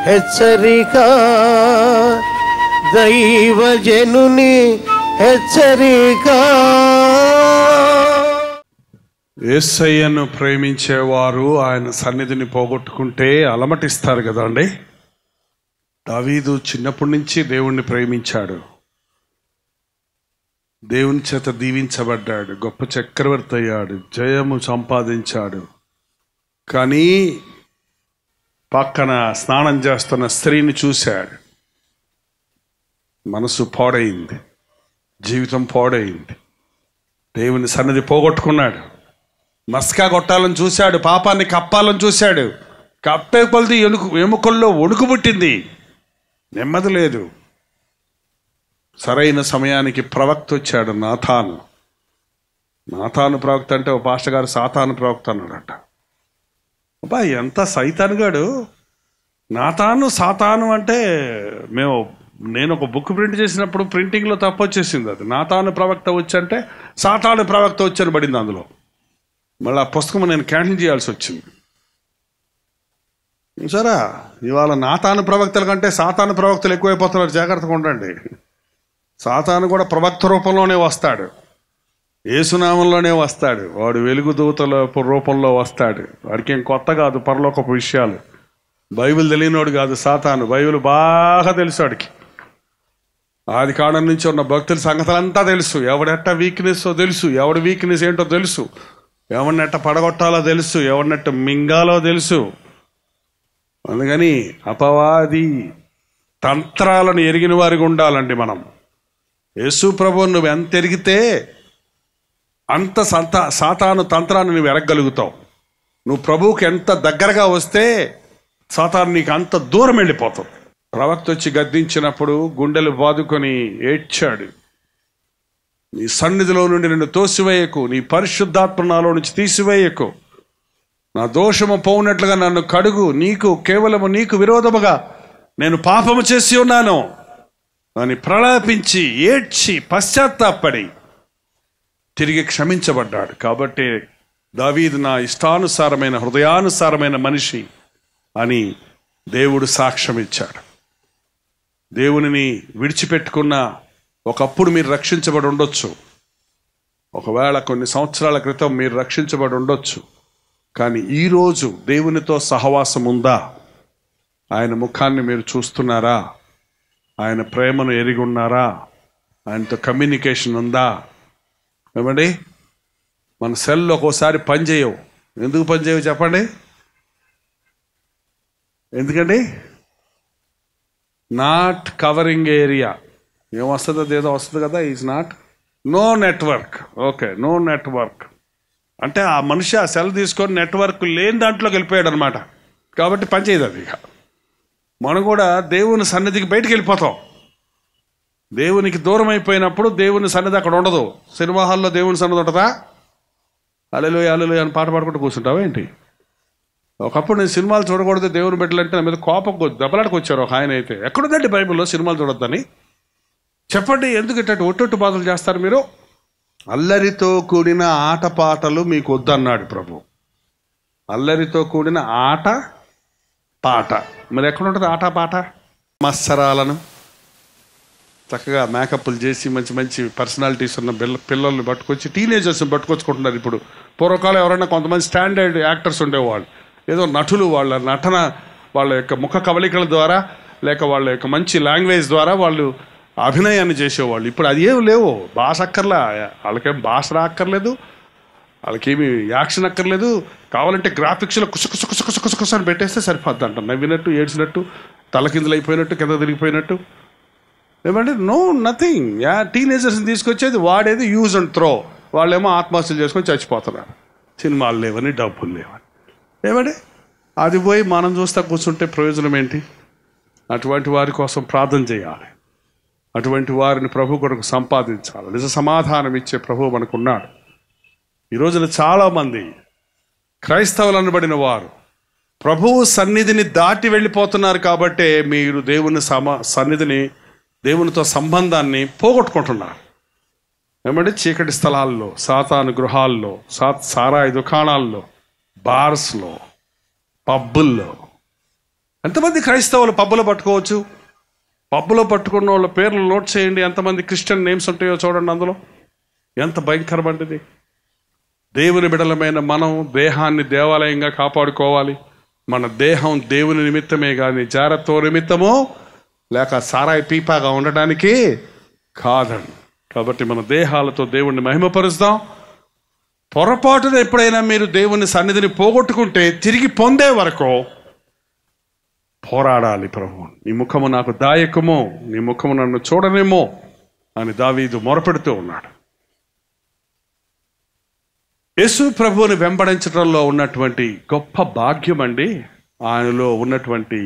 హెచ్చరిక, దైవజనుని హెచ్చరిక. యేసయ్యను ప్రేమించేవారు ఆయన సన్నిధిని పోగొట్టుకుంటే అలమటిస్తారు కదండి. దావీదు చిన్నప్పటి నుంచి దేవుణ్ణి ప్రేమించాడు, దేవుని చేత దీవించబడ్డాడు, గొప్ప చక్రవర్తి అయ్యాడు, జయము సంపాదించాడు. కానీ పక్కన స్నానం చేస్తున్న స్త్రీని చూశాడు, మనసు పాడైంది, జీవితం పాడైంది, దేవుని సన్నిధి పోగొట్టుకున్నాడు. మస్కా కొట్టాలని చూశాడు, పాపాన్ని కప్పాలని చూశాడు, కప్పే కొలది ఎముకల్లో వణుకు పుట్టింది, నెమ్మది లేదు. సరైన సమయానికి ప్రవక్త వచ్చాడు, నాతాను ప్రవక్త అంటే ఓ పాస్టర్ గారు సాతాను ప్రవక్త అన్నాడట. అబ్బా ఎంత సైతానుగాడు! నాతాను సాతాను అంటే నేను ఒక బుక్ ప్రింట్ చేసినప్పుడు ప్రింటింగ్లో తప్పు వచ్చేసింది. అది నాతాను ప్రవక్త వచ్చంటే సాతాను ప్రవక్త వచ్చని పడింది అందులో. మళ్ళీ ఆ పుస్తకం నేను క్యాన్సిల్ చేయాల్సి వచ్చింది. సరే, ఇవాళ నాతాను ప్రవక్తల కంటే సాతాను ప్రవక్తలు ఎక్కువైపోతున్నారు, జాగ్రత్తగా ఉండండి. సాతాను కూడా ప్రవక్త రూపంలోనే వస్తాడు, యేసునామంలోనే వస్తాడు, వాడు వెలుగు దూతల రూపంలో వస్తాడు. వాడికి ఏం కొత్త కాదు పరలోకపు విషయాలు. బైబిల్ తెలియనోడు కాదు సాతాను, బైబిల్ బాగా తెలుసు వాడికి. ఆది కాండం నుంచి ఉన్న భక్తుల సంగతులంతా తెలుసు. ఎవడెట్ట వీక్నెస్ తెలుసు, ఎవడి వీక్నెస్ ఏంటో తెలుసు, ఎవరినెట్ట పడగొట్టాలో తెలుసు, ఎవరినెట్ట మింగాలో తెలుసు. అందుకని అపవాది తంత్రాలను ఎరిగిన వారికి ఉండాలండి మనం. యేసు ప్రభువును నువ్వు ఎంత ఎరిగితే అంత సాతాను తంత్రాన్ని నువ్వు ఎరగగలుగుతావు. నువ్వు ప్రభువుకి ఎంత దగ్గరగా వస్తే సాతాను నీకు అంత దూరం వెళ్ళిపోతావు. ప్రవక్త వచ్చి గద్దించినప్పుడు గుండెలు బాదుకొని ఏడ్చాడు, నీ సన్నిధిలో నుండి నిన్ను తోసివేయకు, నీ పరిశుద్ధాత్మ నాలో నుంచి తీసివేయకు, నా దోషము పోవునట్లుగా నన్ను కడుగు, కేవలము నీకు విరోధముగా నేను పాపము చేసి ఉన్నాను అని ప్రలాపించి ఏడ్చి పశ్చాత్తాపడి తిరిగి క్షమించబడ్డాడు. కాబట్టి దావీదు నా ఇష్టానుసారమైన హృదయానుసారమైన మనిషి అని దేవుడు సాక్ష్యం ఇచ్చాడు. దేవునిని విడిచిపెట్టుకున్న ఒకప్పుడు మీరు రక్షించబడి ఉండొచ్చు, ఒకవేళ కొన్ని సంవత్సరాల క్రితం మీరు రక్షించబడి ఉండొచ్చు. కానీ ఈరోజు దేవునితో సహవాసం ఉందా? ఆయన ముఖాన్ని మీరు చూస్తున్నారా? ఆయన ప్రేమను ఎరిగి ఉన్నారా? ఆయనతో కమ్యూనికేషన్ ఉందా? ఏమండి, మన సెల్లో ఒక్కోసారి పనిచేయవు. ఎందుకు పనిచేయవు చెప్పండి? ఎందుకండి? Not covering area. ఏమొస్తుంది? అదేదో వస్తుంది కదా, is not no network. Okay, no network అంటే ఆ మనిషి ఆ సెల్ తీసుకొని నెట్వర్క్ లేని దాంట్లోకి వెళ్ళిపోయాడు అనమాట. కాబట్టి పనిచేయదు అది. ఇక మనం కూడా దేవుని సన్నిధికి బయటికి వెళ్ళిపోతాం. దేవునికి దూరం అయిపోయినప్పుడు దేవుని సన్నిధి అక్కడ ఉండదు. సినిమా హాల్లో దేవుని సన్నిధి ఉంటుందా? హల్లెలూయా హల్లెలూయా అని పాట పాడుకుంటూ కూర్చుంటావా ఏంటి? ఒకప్పుడు నేను సినిమాలు చూడకూడదు దేవుని బిడ్డలంటే నా మీద కోపం దెబ్బలాడికి వచ్చారు ఒక ఆయన. అయితే ఎక్కడుందండి బైబిల్లో సినిమాలు చూడొద్దని? చెప్పండి, ఎందుకు ఇట్టట్టు ఒట్టొట్టు బాధలు చేస్తారు మీరు? అల్లరితో కూడిన ఆటపాటలు మీకు వద్దన్నాడు ప్రభు. అల్లరితో కూడిన ఆట పాట. మరి ఎక్కడుంటుంది ఆట పాట? మత్సరాలను చక్కగా మేకప్లు చేసి మంచి మంచి పర్సనాలిటీస్ ఉన్న పిల్లల్ని పట్టుకొచ్చి టీనేజర్స్ని పట్టుకొచ్చుకుంటున్నారు ఇప్పుడు. పూర్వకాలం ఎవరైనా కొంతమంది స్టాండర్డ్ యాక్టర్స్ ఉండేవాళ్ళు, ఏదో నటులు, వాళ్ళ నటన, వాళ్ళ యొక్క ముఖ కవలికల ద్వారా లేక వాళ్ళ యొక్క మంచి లాంగ్వేజ్ ద్వారా వాళ్ళు అభినయాన్ని చేసేవాళ్ళు. ఇప్పుడు అది ఏమి లేవు. భాష అక్కర్లా, వాళ్ళకేం భాష రాక్కర్లేదు, వాళ్ళకేమి యాక్షన్ అక్కర్లేదు. కావాలంటే గ్రాఫిక్స్లో కుసకుస అని పెట్టేస్తే సరిపోద్ది అంట. నవ్వినట్టు, ఏడ్చినట్టు, తలకిందులు అయిపోయినట్టు, కింద తిరిగిపోయినట్టు. ఏమంటే నో నథింగ్. టీనేజర్స్ని తీసుకొచ్చేది వాడేది యూజ్ అండ్ త్రో. వాళ్ళేమో ఆత్మహత్యలు చేసుకొని చచ్చిపోతున్నారు. సినిమాలు లేవని, డబ్బులు లేవని. ఏమంటే అది పోయి మనం చూస్తా కూర్చుంటే ప్రయోజనం ఏంటి? అటువంటి వారి కోసం ప్రార్థన చేయాలి. అటువంటి వారిని ప్రభు కొరకు సంపాదించాలి. నిజ సమాధానం ఇచ్చే ప్రభు మనకున్నాడు. ఈ రోజున చాలామంది క్రైస్తవులు అనబడిన వారు ప్రభువు సన్నిధిని దాటి వెళ్ళిపోతున్నారు. కాబట్టే మీరు సన్నిధిని, దేవునితో సంబంధాన్ని పోగొట్టుకుంటున్నారు. ఏమంటే చీకటి స్థలాల్లో, సాతాను గృహాల్లో, సారాయి దుకాణాల్లో, బార్స్లో, పబ్బుల్లో ఎంతమంది క్రైస్తవులు పబ్బులో పట్టుకోవచ్చు? పబ్బులో పట్టుకున్న వాళ్ళ పేర్లు నోట్ చేయండి. ఎంతమంది క్రిస్టియన్ నేమ్స్ ఉంటాయో చూడండి. అందులో ఎంత భయంకరమైనది. దేవుని బిడలమైన మనం దేహాన్ని దేవాలయంగా కాపాడుకోవాలి. మన దేహం దేవుని నిమిత్తమే కానీ జాగ్రత్త నిమిత్తమో లేక సారాయి పీపాగా ఉండడానికి కాదండి. కాబట్టి మన దేహాలతో దేవుణ్ణి మహిమపరుస్తాం. పొరపాటున ఎప్పుడైనా మీరు దేవుని సన్నిధిని పోగొట్టుకుంటే తిరిగి పొందే వరకు పోరాడాలి. ప్రభు, నీ ముఖము నాకు దాయకమో, నీ ముఖము నన్ను చూడనేమో అని దావీదు మొరపెడుతూ ఉన్నాడు. యేసు ప్రభువుని వెంబడించడంలో ఉన్నటువంటి గొప్ప భాగ్యం అండి, ఆయనలో ఉన్నటువంటి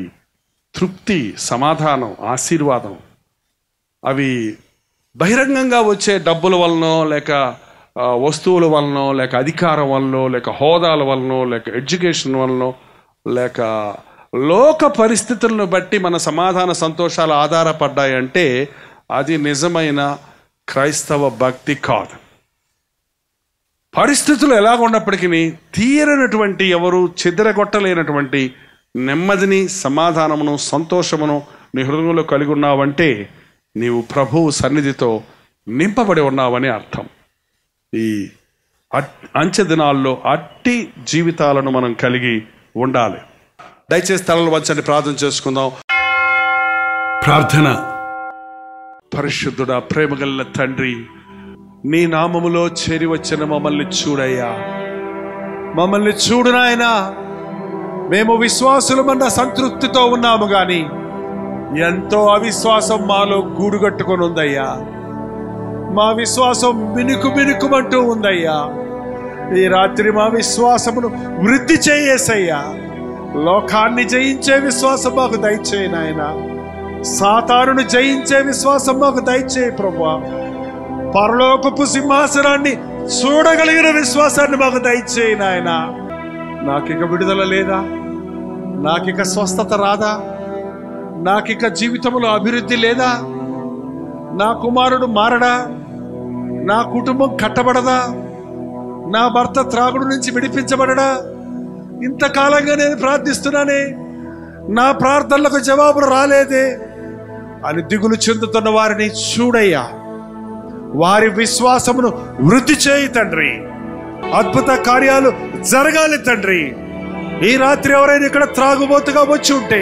తృప్తి, సమాధానం, ఆశీర్వాదం. అవి బహిరంగంగా వచ్చే డబ్బుల వలనో లేక వస్తువుల వలనో లేక అధికారం వలనో లేక హోదాల వలనో లేక ఎడ్యుకేషన్ వలనో లేక లోక పరిస్థితులను బట్టి మన సమాధాన సంతోషాలు ఆధారపడ్డాయంటే అది నిజమైన క్రైస్తవ భక్తి కాదు. పరిస్థితులు ఎలాగున్నప్పటికీ తీరనటువంటి, ఎవరు చెదరగొట్టలేనటువంటి నెమ్మదిని, సమాధానమును, సంతోషమును నీ హృదయంలో కలిగి ఉన్నావంటే నీవు ప్రభువు సన్నిధితో నింపబడి ఉన్నావని అర్థం. ఈ అంచె దినాల్లో అట్టి జీవితాలను మనం కలిగి ఉండాలి. దయచేసి తలలు వంచండి, ప్రార్థన చేసుకుందాం. ప్రార్థన. పరిశుద్ధుడా, ప్రేమగల తండ్రి, నీ నామములో చేరి వచ్చిన మమ్మల్ని చూడయ్యా. మమ్మల్ని చూడు నాయనా. మేము విశ్వాసులమన్న సంతృప్తితో ఉన్నాము గాని ఎంతో అవిశ్వాసం మాలో గూడుగట్టుకొని ఉందయ్యా. మా విశ్వాసం మినుకుమంటూ ఉందయ్యా. ఈ రాత్రి మా విశ్వాసమును వృద్ధి చేయేసయ్యా. లోకాన్ని జయించే విశ్వాసం మాకు దయచేయి నాయనా. సాతానును జయించే విశ్వాసం మాకు దయచేయి ప్రభువా. పరలోకపు సింహాసనాన్ని చూడగలిగిన విశ్వాసాన్ని మాకు దయచేయి నాయనా. నాకిక విడుదల లేదా? నాకిక స్వస్థత రాదా? నాకిక జీవితంలో అభివృద్ధి లేదా? నా కుమారుడు మారడా? నా కుటుంబం కట్టబడదా? నా భర్త త్రాగుడు నుంచి విడిపించబడడా? ఇంతకాలంగా నేను ప్రార్థిస్తున్నానే, నా ప్రార్థనలకు జవాబులు రాలేదే అని దిగులు చెందుతున్న వారిని చూడయ్యా. వారి విశ్వాసమును వృద్ధి చేయి తండ్రి. అద్భుత కార్యాలు జరగాలి తండ్రి. ఈ రాత్రి ఎవరైనా ఇక్కడ త్రాగుబోతుగా వచ్చి ఉంటే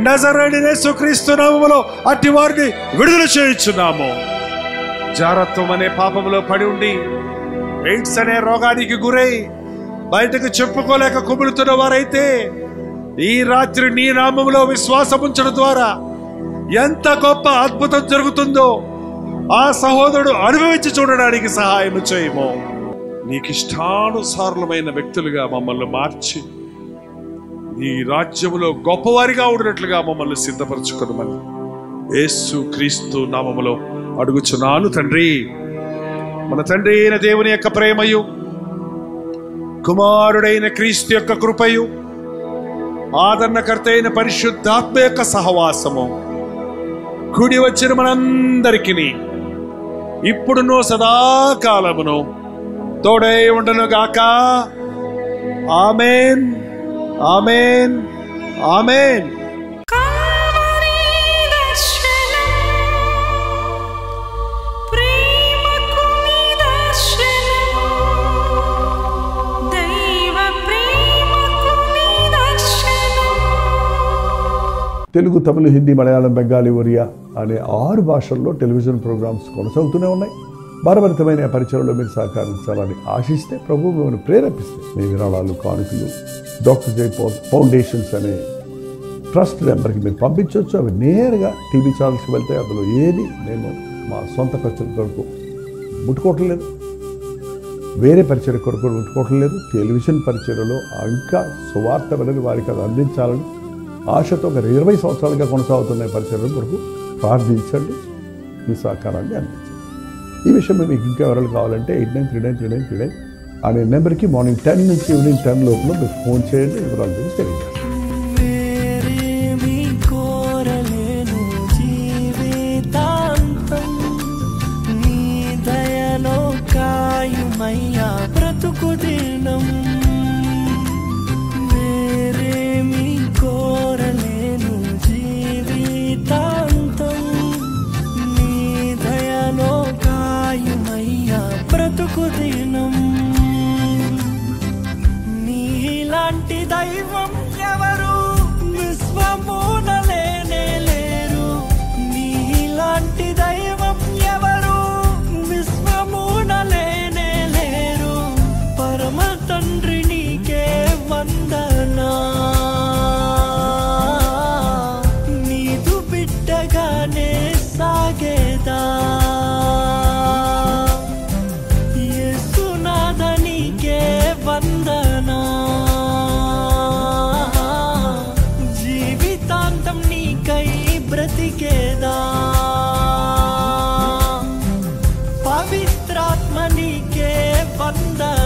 నజరేయుడైన యేసుక్రీస్తు నామములో అట్టి వారిని విడుదల చేయుచున్నాము. జారత్వం అనే పాపములో పడి ఉండి ఎయిడ్స్ అనే రోగానికి గురై బయటకు చెప్పుకోలేక కుమిలుతున్న వారైతే ఈ రాత్రి నీ నామములో విశ్వాసం ఉంచడం ద్వారా ఎంత గొప్ప అద్భుతం జరుగుతుందో ఆ సహోదరుడు అనుభవించి చూడడానికి సహాయం చేయము. నీకు ఇష్టానుసారులమైన వ్యక్తులుగా మమ్మల్ని మార్చి నీ రాజ్యములో గొప్పవారిగా ఉండినట్లుగా మమ్మల్ని సిద్ధపరచుకొనమని యేసు క్రీస్తు నామములో అడుగుచున్నాను తండ్రి. మన తండ్రి అయిన దేవుని యొక్క ప్రేమయు, కుమారుడైన క్రీస్తు యొక్క కృపయు, ఆదరణకర్త అయిన పరిశుద్ధాత్మ యొక్క సహవాసము కూడి వచ్చిన మనందరికీ ఇప్పుడును సదాకాలమును తోడై ఉండను గాక. ఆమేన్, ఆమేన్, ఆమేన్. తెలుగు, తమిళ, హిందీ, మలయాళం, బెంగాలీ, ఒరియా అనే 6 భాషల్లో టెలివిజన్ ప్రోగ్రామ్స్ కొనసాగుతూనే ఉన్నాయి. భారభరితమైన పరిచయంలో మీరు సహకరించాలని ఆశిస్తే ప్రభు మిమ్మల్ని ప్రేరేపిస్తే మీ విరాళాలు, కానుకలు డాక్టర్ జై ఫౌండేషన్స్ అనే ట్రస్ట్ నెంబర్కి మీరు పంపించవచ్చు. అవి నేరుగా టీవీ ఛానల్స్కి వెళ్తే అందులో ఏది మేము మా సొంత ఖర్చుల కొరకు ముట్టుకోవటం లేదు, వేరే పరిచయ కొరకు ముట్టుకోవటం లేదు. టెలివిజన్ పరిచయలో ఇంకా సువార్త అనేది వారికి అది అందించాలని ఆశతో ఒక 20 సంవత్సరాలుగా కొనసాగుతున్న పరిచయం కొరకు ప్రార్థించండి, మీ సహకారాన్ని అందించండి. ఈ విషయం మీకు ఇంకా వివరాలు కావాలంటే 89393939 అనే నెంబర్కి మార్నింగ్ 10 నుంచి ఈవినింగ్ 10 లోపల మీరు ఫోన్ చేయండి. వివరాలు గురించి తెలియజేయండి. బ్రతుకు దినం వేరేమి కోరలే దైవం ఎవరు విశ్వమునలేనే లేరు, నీలాంటి దైవం ఎవరు విశ్వమునలేనే లేరు. పరమ తండ్రి నీకే వందనా, నీదు బిడ్డగానే సాగేదా. యేసునాథ నీకే వందనా, జీవితాంతం నీకై బ్రతికేదా. పవిత్రాత్మ నీకే వందనా,